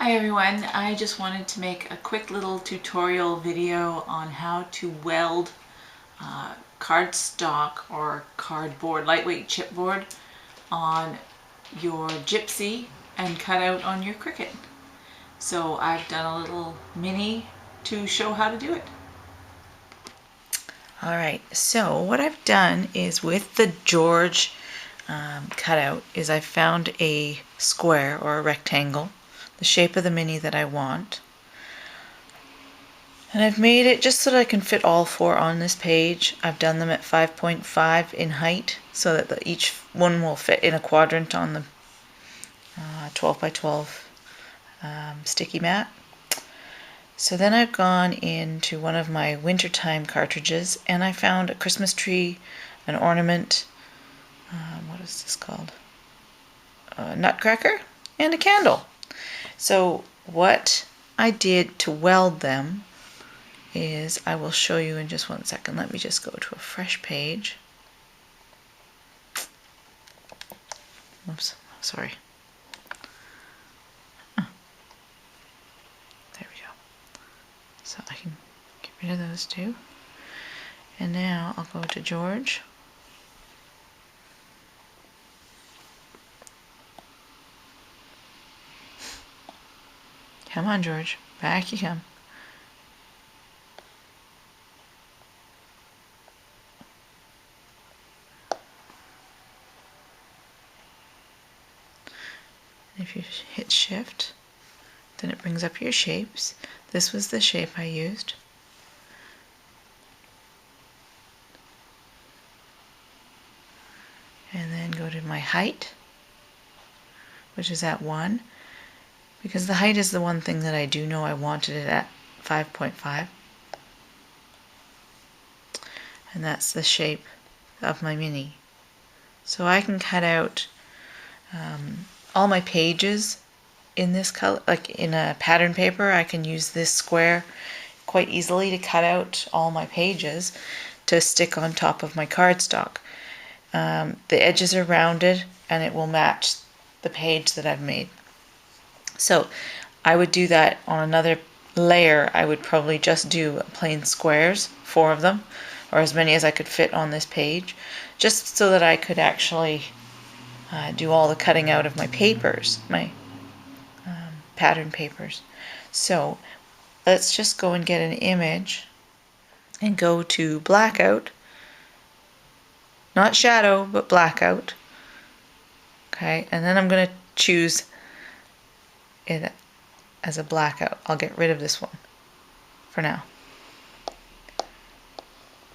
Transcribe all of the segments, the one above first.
Hi everyone, I just wanted to make a quick little tutorial video on how to weld cardstock or cardboard, lightweight chipboard on your Gypsy and cut out on your Cricut. So I've done a little mini to show how to do it. Alright, so what I've done is with the George cutout is I found a square or a rectangle, the shape of the mini that I want. And I've made it just so that I can fit all four on this page. I've done them at 5.5 in height so that each one will fit in a quadrant on the 12 by 12 sticky mat. So then I've gone into one of my wintertime cartridges and I found a Christmas tree, an ornament, what is this called? A nutcracker, and a candle. So what I did to weld them is, I will show you in just one second. Let me just go to a fresh page. Oops, sorry. There we go. So I can get rid of those two. And now I'll go to George. Come on, George. Back you come. If you hit shift, then it brings up your shapes. This was the shape I used. And then go to my height, which is at 1. Because the height is the one thing that I do know I wanted it at 5.5. And that's the shape of my mini. So I can cut out all my pages in this color, like in a pattern paper. I can use this square quite easily to cut out all my pages to stick on top of my cardstock. The edges are rounded and it will match the page that I've made. So I would do that on another layer. I would probably just do plain squares, 4 of them, or as many as I could fit on this page, just so that I could actually do all the cutting out of my papers, my pattern papers. So let's just go and get an image and go to blackout, not shadow, but blackout. Okay, and then I'm going to choose it as a blackout. I'll get rid of this one for now.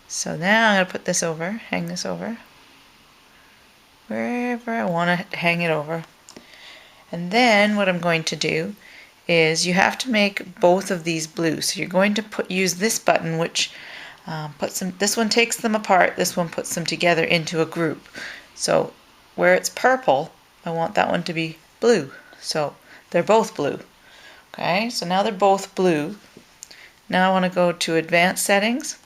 So now I'm going to put this over, hang this over, wherever I want to hang it over. And then what I'm going to do is, you have to make both of these blue. So you're going to use this button, which this one takes them apart, this one puts them together into a group. So where it's purple, I want that one to be blue. So they're both blue. Okay, so now they're both blue. Now I want to go to advanced settings.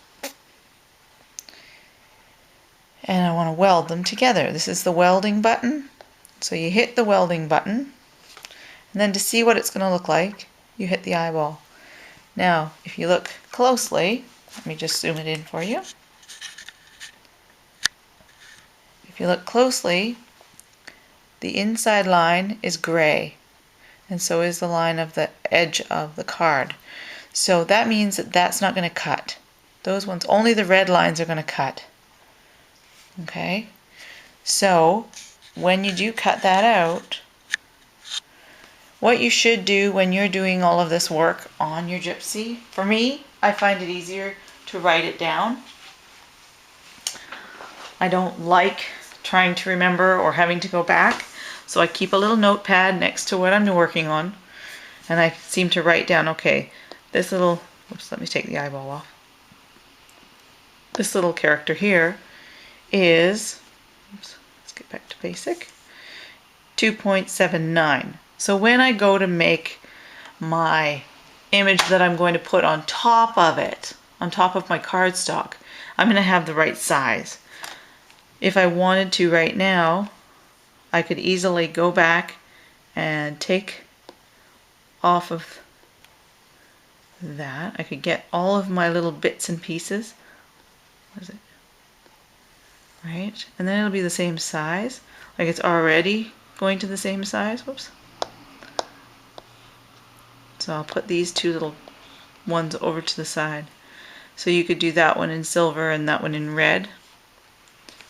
And I want to weld them together. This is the welding button. So you hit the welding button. And then to see what it's going to look like, you hit the eyeball. Now, if you look closely, let me just zoom it in for you. If you look closely, the inside line is gray. And so is the line of the edge of the card. So that means that that's not going to cut. Those ones, only the red lines are going to cut. Okay? So when you do cut that out, what you should do when you're doing all of this work on your Gypsy, for me, I find it easier to write it down. I don't like trying to remember or having to go back. So I keep a little notepad next to what I'm working on, and I seem to write down, okay, this little, oops, let me take the eyeball off. This little character here is, oops, let's get back to basic, 2.79. So when I go to make my image that I'm going to put on top of it, on top of my cardstock, I'm going to have the right size. If I wanted to right now, I could easily go back and take off of that. I could get all of my little bits and pieces. What is it? Right? And then it'll be the same size. Like it's already going to the same size. Whoops. So I'll put these two little ones over to the side. So you could do that one in silver and that one in red.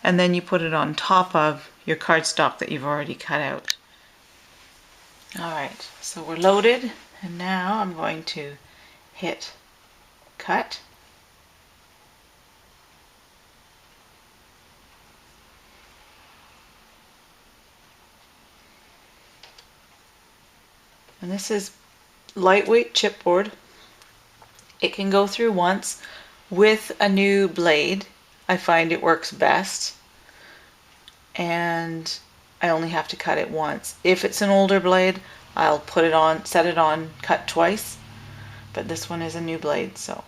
And then you put it on top of your cardstock that you've already cut out. Alright, so we're loaded, and now I'm going to hit cut. And this is lightweight chipboard. It can go through once with a new blade. I find it works best. And I only have to cut it once. If it's an older blade, I'll put it on, set it on, cut twice. But this one is a new blade, so.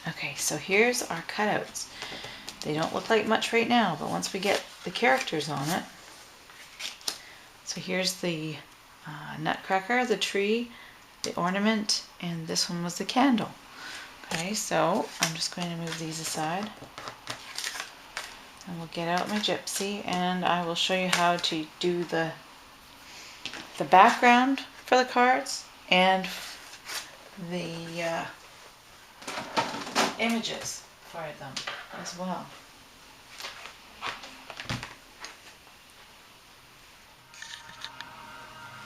Okay, so here's our cutouts. They don't look like much right now, but once we get the characters on it. So here's the nutcracker, the tree, the ornament, and this one was the candle. Okay, so I'm just going to move these aside. And we'll get out my Gypsy, and I will show you how to do the background for the cards and the images for them as well.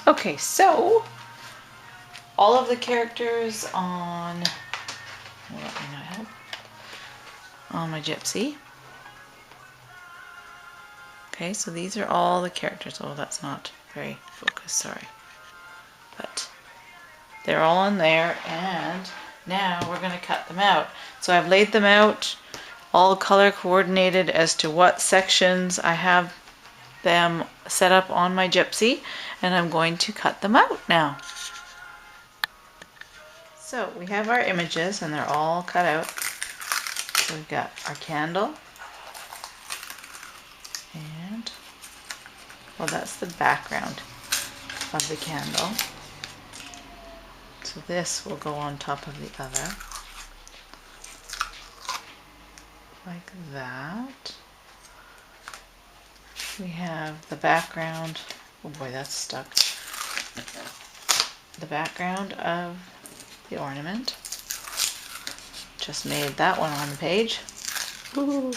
Okay, so all of the characters on my Gypsy. Okay, so these are all the characters. Oh, that's not very focused, sorry. But they're all on there, and now we're going to cut them out. So I've laid them out all color coordinated as to what sections I have them set up on my Gypsy, and I'm going to cut them out now. So we have our images and they're all cut out. So we've got our candle, and well, that's the background of the candle. So this will go on top of the other, like that. We have the background, oh boy, that's stuck. The background of the ornament. Just made that one on the page. Woo.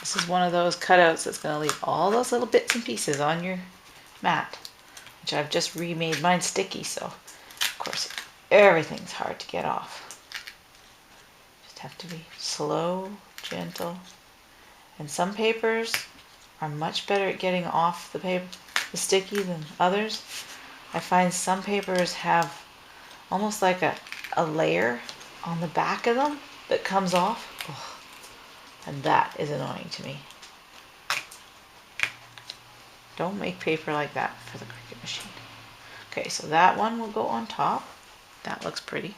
This is one of those cutouts that's going to leave all those little bits and pieces on your mat, which I've just remade mine sticky, so of course everything's hard to get off. Just have to be slow, gentle. And some papers are much better at getting off the paper, the sticky, than others. I find some papers have almost like a layer on the back of them that comes off. Ugh. And that is annoying to me. Don't make paper like that for the Cricut machine. Okay, so that one will go on top. That looks pretty.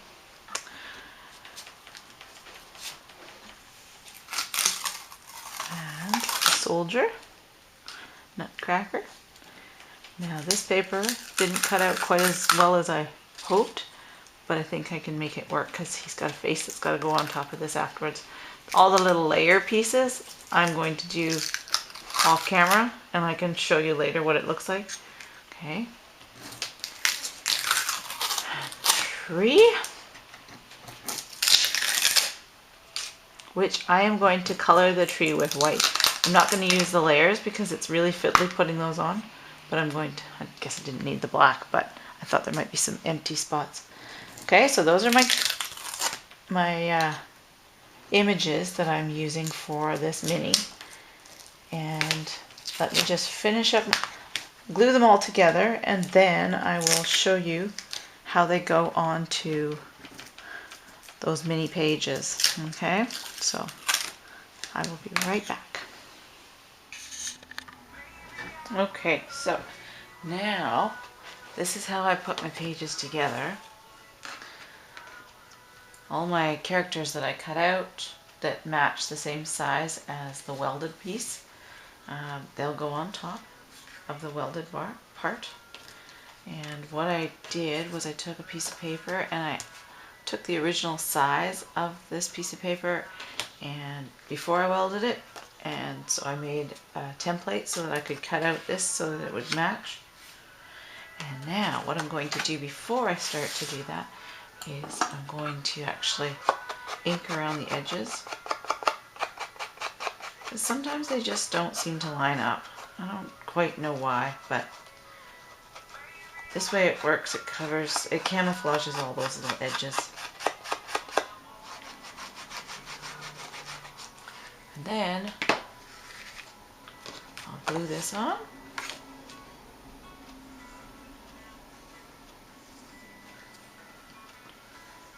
And the soldier, nutcracker. Now this paper didn't cut out quite as well as I hoped, but I think I can make it work because he's got a face that's got to go on top of this afterwards. All the little layer pieces I'm going to do off camera, and I can show you later what it looks like. Okay. Tree, which I am going to color the tree with white. I'm not going to use the layers because it's really fiddly putting those on, but I'm going to, I guess I didn't need the black, but I thought there might be some empty spots. Okay, so those are my images that I'm using for this mini. And let me just finish up, glue them all together, and then I will show you how they go onto those mini pages. Okay, so I will be right back. Okay, so now this is how I put my pages together. All my characters that I cut out that match the same size as the welded piece, they'll go on top of the welded part. And what I did was I took a piece of paper and I took the original size of this piece of paper and before I welded it, and so I made a template so that I could cut out this so that it would match. And now what I'm going to do before I start to do that is I'm going to actually ink around the edges. Because sometimes they just don't seem to line up. I don't quite know why, but this way it works. It camouflages all those little edges. And then I'll glue this on.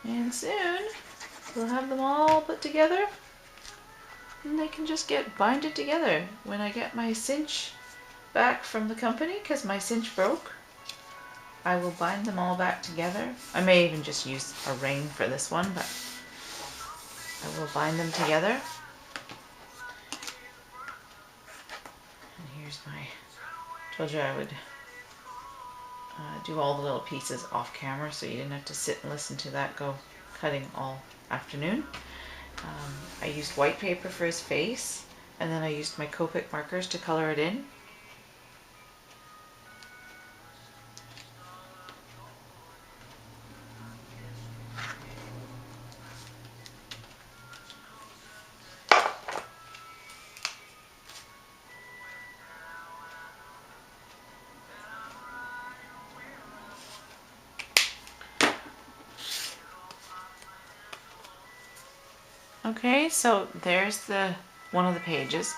And soon we'll have them all put together and they can just get binded together. When I get my cinch back from the company, because my cinch broke, I will bind them all back together. I may even just use a ring for this one, but I will bind them together. And here's my, told you I would do all the little pieces off camera so you didn't have to sit and listen to that go cutting all afternoon. I used white paper for his face, and then I used my Copic markers to color it in. Okay, so there's one of the pages.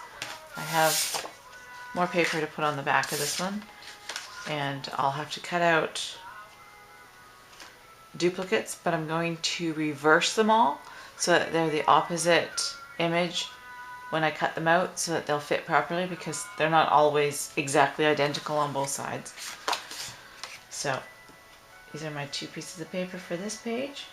I have more paper to put on the back of this one, and I'll have to cut out duplicates, but I'm going to reverse them all so that they're the opposite image when I cut them out so that they'll fit properly, because they're not always exactly identical on both sides. So these are my two pieces of paper for this page.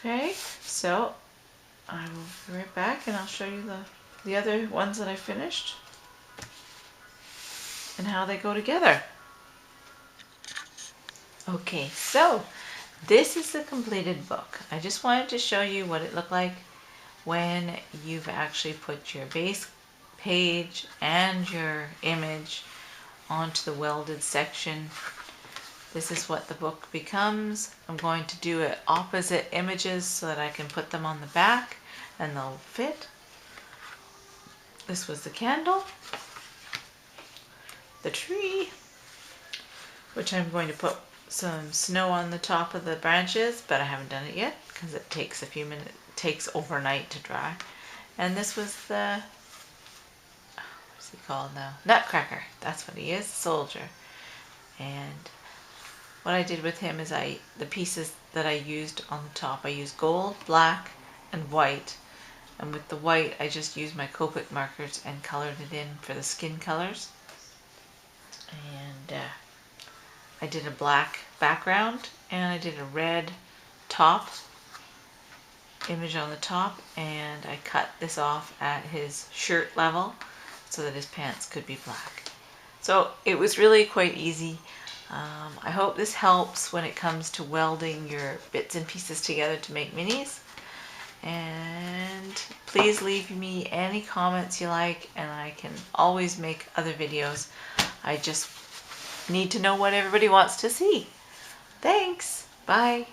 Okay, so I will be right back and I'll show you the other ones that I finished and how they go together. Okay, so this is the completed book. I just wanted to show you what it looked like when you've actually put your base page and your image onto the welded section. This is what the book becomes. I'm going to do it opposite images so that I can put them on the back and they'll fit. This was the candle, the tree, which I'm going to put some snow on the top of the branches, but I haven't done it yet because it takes a few minutes, it takes overnight to dry. And this was the, what's he called now? Nutcracker. That's what he is, soldier. And what I did with him is the pieces that I used on the top, I used gold, black, and white. And with the white, I just used my Copic markers and colored it in for the skin colors. And I did a black background, and I did a red top image on the top, and I cut this off at his shirt level so that his pants could be black. So it was really quite easy. I hope this helps when it comes to welding your bits and pieces together to make minis. And please leave me any comments you like, and I can always make other videos. I just need to know what everybody wants to see. Thanks. Bye.